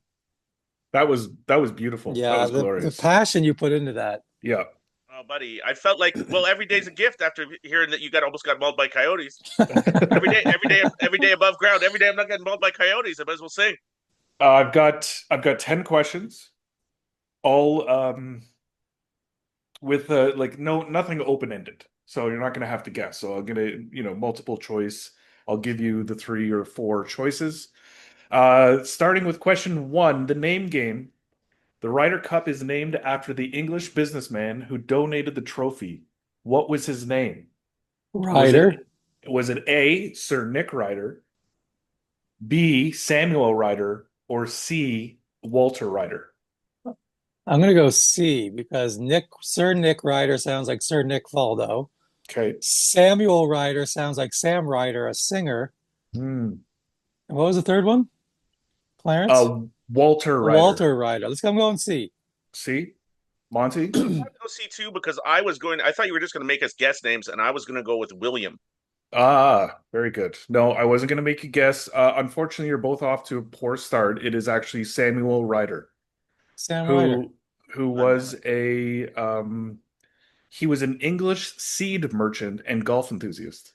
That was beautiful. That Yeah, was the glorious. passion you put into that. Yeah. Oh, buddy, I felt like well, every day's a gift after hearing that you got almost got mauled by coyotes. Every day above ground. Every day I'm not getting mauled by coyotes. I might as well sing. I've got 10 questions, all with like nothing open-ended. So you're not gonna have to guess. So I'm gonna, multiple choice. I'll give you the three or four choices. Starting with question one, the name game. The Ryder Cup is named after the English businessman who donated the trophy. What was his name? Was Ryder. it was it A, Sir Nick Ryder, B, Samuel Ryder, or C, Walter Ryder? I'm gonna go C because Sir Nick Ryder sounds like Sir Nick Faldo. Okay. Samuel Ryder sounds like Sam Ryder, a singer. Hmm. And what was the third one? Clarence? Walter Ryder. Walter Ryder. I'm going C. See? Monty? I'd go C2 because I thought you were just going to make us guess names, and I was going to go with William. Ah, very good. No, I wasn't going to make you guess. Unfortunately, you're both off to a poor start. It is actually Samuel Ryder, Sam Ryder. who I'm was he was an English seed merchant and golf enthusiast.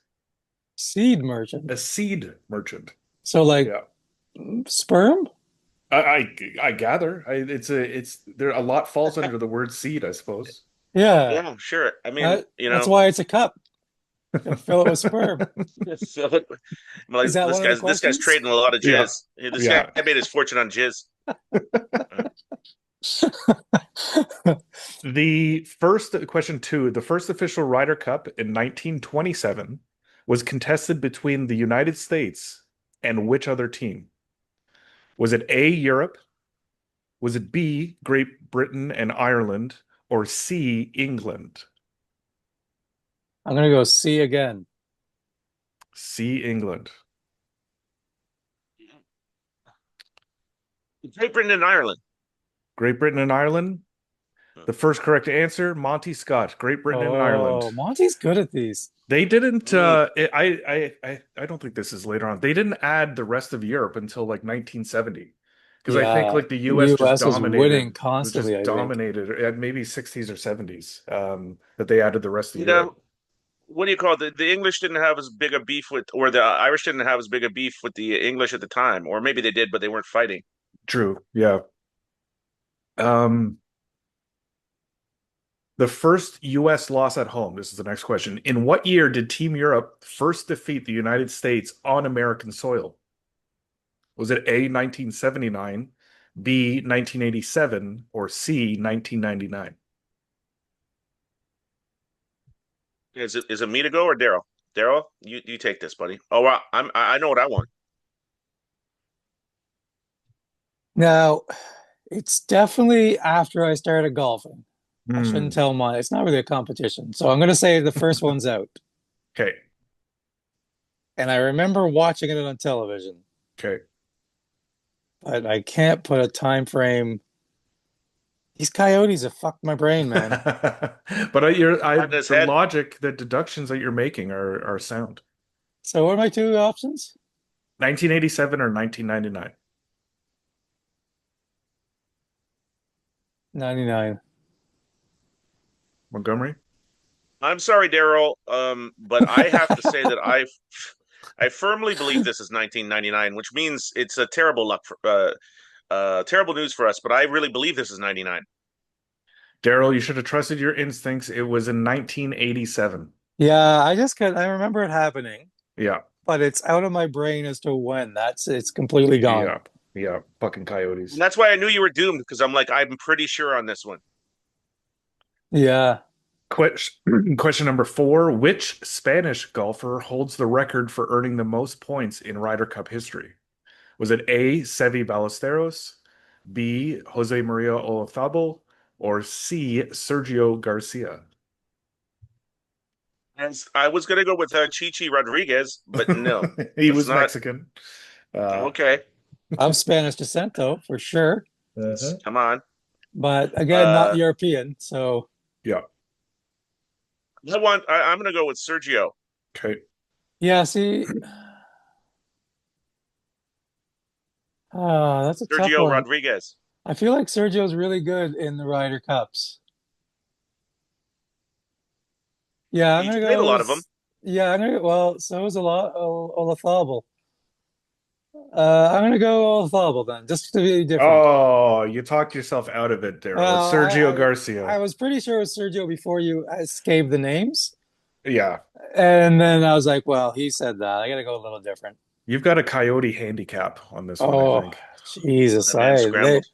Seed merchant. A seed merchant. So like Yeah. sperm? I gather. It's there a lot falls under the word seed, I suppose. Yeah. yeah, sure. I mean, That's why it's a cup. You fill it with sperm. so, Is like that one of the this guy's questions? trading a lot of Yeah. jizz. This guy Yeah. made his fortune on jizz. The first question two, the first official Ryder Cup in 1927 was contested between the United States and which other team? Was it A, Europe? Was it B, Great Britain and Ireland? Or C, England? I'm gonna go C again. C, England. Great Britain and Ireland. Great Britain and Ireland? The first correct answer, Monty Scott, Great Britain and Oh, Ireland. Monty's good at these. They didn't. Mm. I don't think this is later on. They didn't add the rest of Europe until like 1970, because I think Yeah, like the U.S. just U.S. was winning dominated, constantly, I think. at maybe 60s or 70s. That they added the rest of Yeah, Europe. what do you call it? The English didn't have as big a beef with, or the Irish didn't have as big a beef with the English at the time, or maybe they did, but they weren't fighting. True. Yeah. Um, the first U.S. loss at home. This is the next question. In what year did Team Europe first defeat the United States on American soil? Was it A, 1979, B, 1987, or C, 1999? Is it me to go or Daryl? Daryl, you take this, buddy. Oh, I know what I want. Now, it's definitely after I started golfing. I shouldn't Hmm. tell my, it's not really a competition. So I'm going to say the first one's out. Okay. And I remember watching it on television, Okay. but I can't put a time frame. These coyotes have fucked my brain, man. But On his the head. logic, the deductions that you're making are sound. So what are my two options? 1987 or 1999? 99. Montgomery? I'm sorry, Daryl, but I have to say that I firmly believe this is 1999, which means it's a terrible luck for terrible news for us. But I really believe this is 99. Daryl, you should have trusted your instincts. It was in 1987. Yeah, I remember it happening, Yeah. but it's out of my brain as to when. It's completely gone. Yeah. Yeah. Fucking And coyotes. that's why I knew you were doomed because I'm pretty sure on this one. Yeah. Question number four. Which Spanish golfer holds the record for earning the most points in Ryder Cup history? Was it A, Seve Ballesteros, B, Jose Maria Olazabal, or C, Sergio Garcia? As I was gonna go with Chichi Rodriguez, but no, He that's was not Mexican. Uh, okay. Of Spanish descent, though, for sure. uh-huh. Come on. But again, not Uh, European. So, Yeah. I'm gonna go with Sergio. Okay. yeah, see, that's a tough Sergio one. Rodriguez. I feel like Sergio's really good in the Ryder Cups. Yeah, I'm He's gonna played a go lot of them. with, yeah, well, so is a lot, Olafable. I'm gonna go Olafable then, just to be different. Oh, you talked yourself out of it, Daryl. It's Well, Sergio I Garcia. was pretty sure it was Sergio before you escaped the names. Yeah. And then I was like, well, he said that. I gotta go a little different. You've got a coyote handicap on this one, I Oh, think. Jesus. The man scrambled.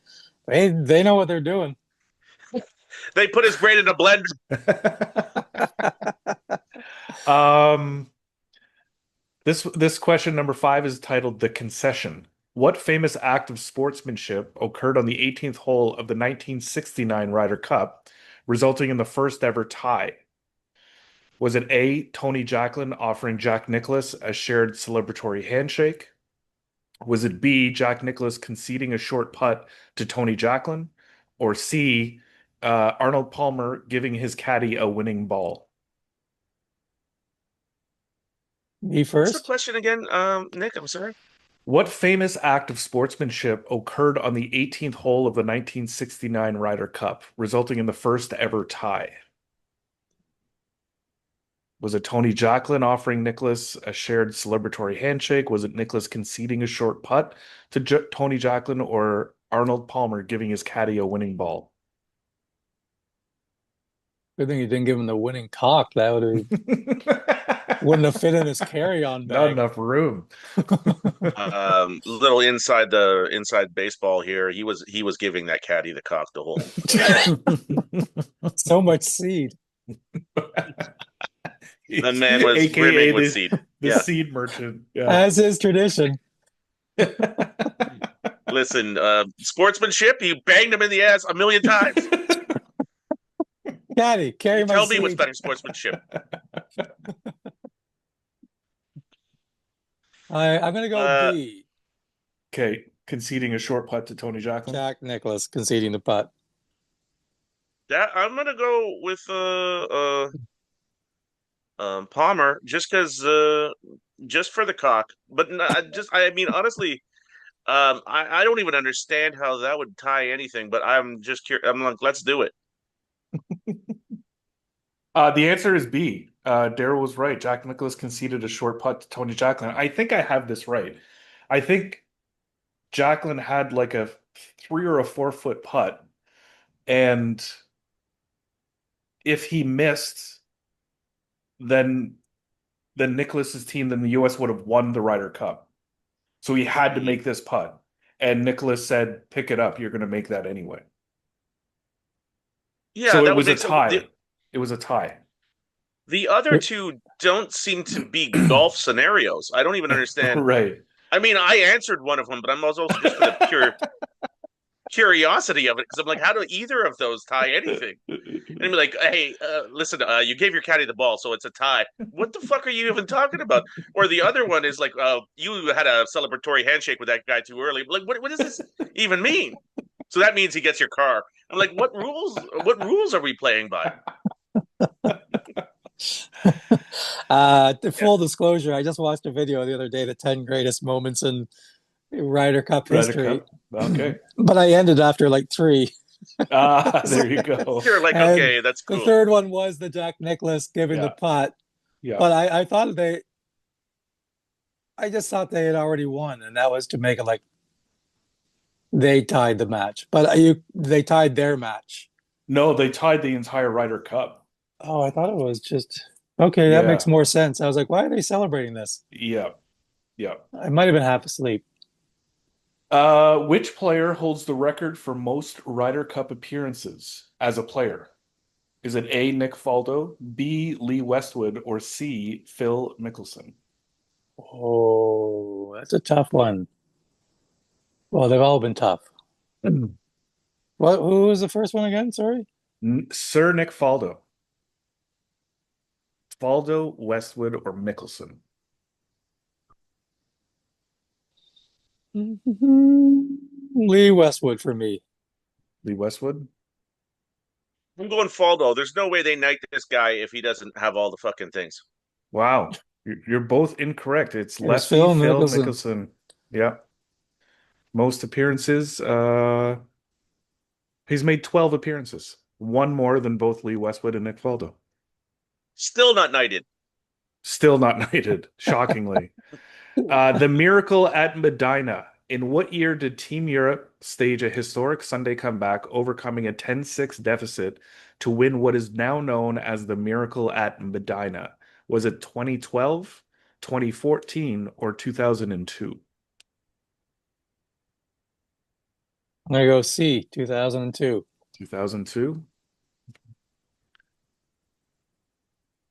They know what they're doing. They put his brain in a blender. Um, this question number five is titled "The Concession." What famous act of sportsmanship occurred on the 18th hole of the 1969 Ryder Cup, resulting in the first ever tie? Was it A, Tony Jacklin offering Jack Nicklaus a shared celebratory handshake? Was it B, Jack Nicklaus conceding a short putt to Tony Jacklin? Or C, Arnold Palmer giving his caddy a winning ball? Me What's the first? question again, Nick? I'm sorry. What famous act of sportsmanship occurred on the 18th hole of the 1969 Ryder Cup, resulting in the first ever tie? Was it Tony Jacklin offering Nicklaus a shared celebratory handshake? Was it Nicklaus conceding a short putt to Tony Jacklin, or Arnold Palmer giving his caddy a winning ball? Good thing you didn't give him the winning cock. That wouldn't have fit in his carry-on Not bag. enough room. Little inside baseball here. He was giving that caddy the cock the whole way. So much seed. The man was AKA brimming with seed. the Yeah. seed merchant. Yeah. As is tradition. Listen, sportsmanship. You banged him in the ass a million times. Caddy, carry You my tell me what's seed. better sportsmanship. I'm gonna go Uh, B. Okay, conceding a short putt to Tony Jacklin. Jack Nicklaus conceding the putt. That I'm gonna go with Palmer just for the cock. But just I mean honestly, I don't even understand how that would tie anything. But I'm just curious. I'm like, let's do it. The answer is B. Daryl was right. Jack Nicklaus conceded a short putt to Tony Jacklin. I think I have this right. I think Jacklin had like a 3 or 4 foot putt, and if he missed, then Nicklaus's team, then the U.S. would have won the Ryder Cup. So he had to make this putt, and Nicklaus said, "Pick it up. You're going to make that anyway." Yeah, So it that would was a make sense. tie. It was a tie. The other two don't seem to be golf scenarios. I don't even understand. Right. I mean, I answered one of them, but I'm also just for the pure curiosity of it because I'm like, how do either of those tie anything? And he'd be like, "Hey, listen, you gave your caddy the ball, so it's a tie." What the fuck are you even talking about? Or the other one is like, you had a celebratory handshake with that guy too early. Like, what does this even mean? So that means he gets your car. I'm like, what rules? What rules are we playing by? Full disclosure, I just watched a video the other day, the 10 greatest moments in Ryder Cup Ryder history. Cup. Okay. But I ended after like three. There you go. You're like, And okay, that's the cool. third one was the Jack Nicklaus giving the Yeah. putt. Yeah. But I just thought they had already won, and that was to make it like they tied the match. But they tied their match. No, they tied the entire Ryder Cup. Oh, I thought it was just okay. That makes Yeah. more sense. I was like, why are they celebrating this? Yeah. Yeah. I might have been half asleep. Which player holds the record for most Ryder Cup appearances as a player? Is it A, Nick Faldo, B, Lee Westwood, or C, Phil Mickelson? Oh, that's a tough one. Well, they've all been tough. What? Who was the first one again? Sorry. Sir Nick Faldo. Faldo, Westwood, or Mickelson? Lee Westwood for me. Lee Westwood? I'm going Faldo. There's no way they knight this guy if he doesn't have all the fucking things. Wow. You're both incorrect. It's It was lefty Phil Phil Mickelson. Mickelson. Yeah. Most appearances. He's made 12 appearances. One more than both Lee Westwood and Nick Faldo. Still not knighted. Still not knighted, shockingly. The Miracle at Medina. In what year did Team Europe stage a historic Sunday comeback, overcoming a 10-6 deficit to win what is now known as the Miracle at Medina? Was it 2012, 2014, or 2002? I'm gonna go C, 2002. 2002?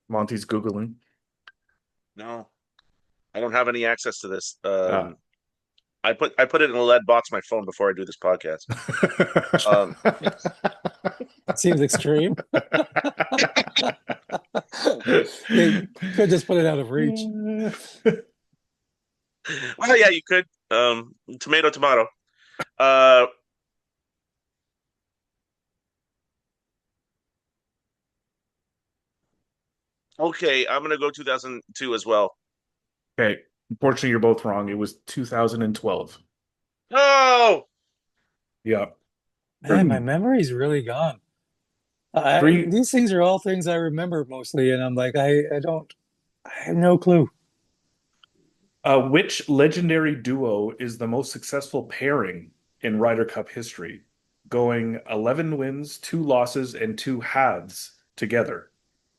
Monty's Googling. No, I don't have any access to this. Ah. I put it in a lead box my phone before I do this podcast. Um, It seems extreme. They could just put it out of reach. well, yeah, you could. Tomato, tomato. Uh, okay, I'm gonna go 2002 as well. Okay. Unfortunately, you're both wrong. It was 2012. Oh, Yeah. Man, my memory's really gone. Three. These things are all things I remember mostly, and I'm like, I have no clue. Which legendary duo is the most successful pairing in Ryder Cup history, going 11 wins, 2 losses, and 2 halves together?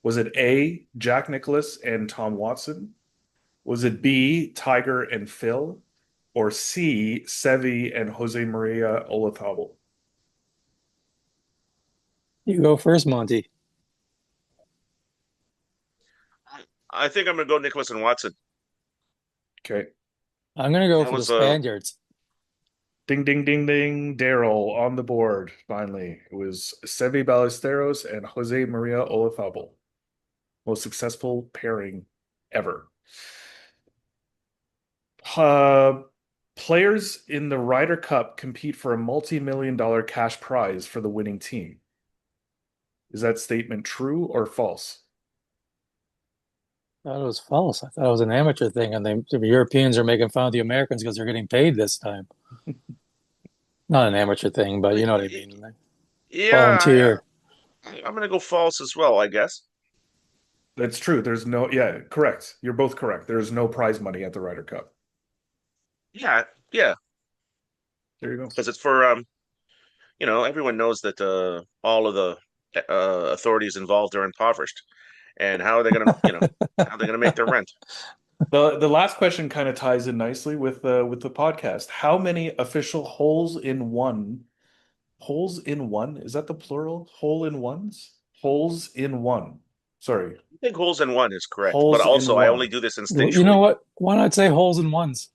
Was it A, Jack Nicklaus and Tom Watson? Was it B, Tiger and Phil? Or C, Seve and Jose Maria Olazabal? You go first, Monty. I think I'm gonna go Nicholas and Watson. Okay. I'm gonna go That for the was Spaniards. Ding, ding, ding, ding. Daryl on the board, finally. It was Seve Ballesteros and Jose Maria Olazabal. Most successful pairing ever. Uh, Players in the Ryder Cup compete for a multi-million-dollar cash prize for the winning team. Is that statement true or false? I thought it was false. I thought it was an amateur thing, and the Europeans are making fun of the Americans because they're getting paid this time. Not an amateur thing, but you know what I mean. Like, Yeah, volunteer. I'm gonna go false as well, I guess. That's true. There's no, yeah, correct. You're both correct. There's no prize money at the Ryder Cup. Yeah, yeah, There you go. because it's for everyone knows that all of the authorities involved are impoverished, and how are they gonna make their rent? The last question kind of ties in nicely with the podcast. How many official holes in one? Is that the plural? Hole in ones? Holes in one. Sorry. I think holes in one is correct, but Holes in also I only one. do this Well, you know instinctually. what? Why not say holes in ones?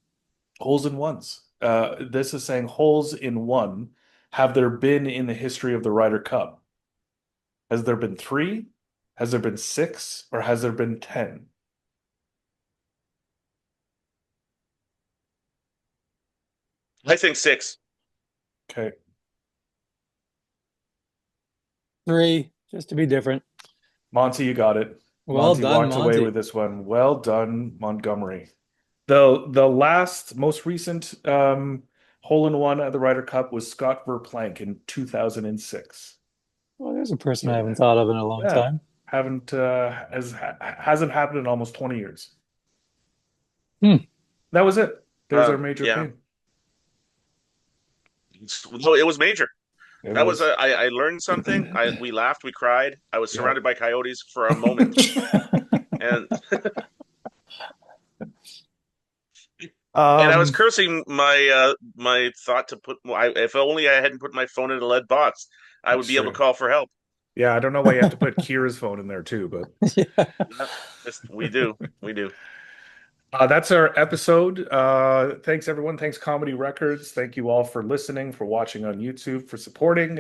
Holes in ones. This is saying holes in one. Have there been in the history of the Ryder Cup? Has there been three? Has there been six? Or has there been 10? I think six. Okay. Three, just to be different. Monty, you got it. Well Monty done, walked away with Monty. this one. Well done, Montgomery. The last most recent hole in one at the Ryder Cup was Scott Verplank in 2006. Well, there's a person I So haven't thought of in a long yeah, time. hasn't happened in almost 20 years. Hmm. That was it. There's our major Yeah, pain. no, it was major. It That was was. I learned something. We laughed, we cried. I was Yeah. surrounded by coyotes for a moment, and I was Um, cursing my thought to put. If only I hadn't put my phone in a lead box, I would be able to sure. call for help. Yeah, I don't know why you have to put Kira's phone in there too, but Yeah. Yeah, we do, we do. that's our episode. Thanks everyone. Thanks Comedy Records. Thank you all for listening, for watching on YouTube, for supporting.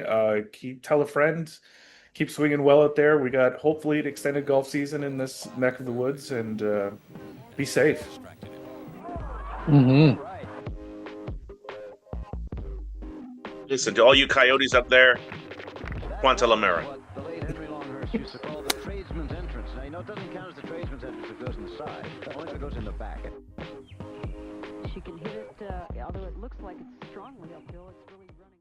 Tell a friend. Keep swinging well out there. We got hopefully an extended golf season in this neck of the woods, and be safe. Hmm. Listen to all you coyotes up there, Quanta La Mera. What the late Henry Longhurst used to call the tradesman's entrance. Now, it doesn't count as the tradesman's entrance if it goes in the side, only if it goes in the back. She can hit it, although it looks like it's strongly uphill, it's really running.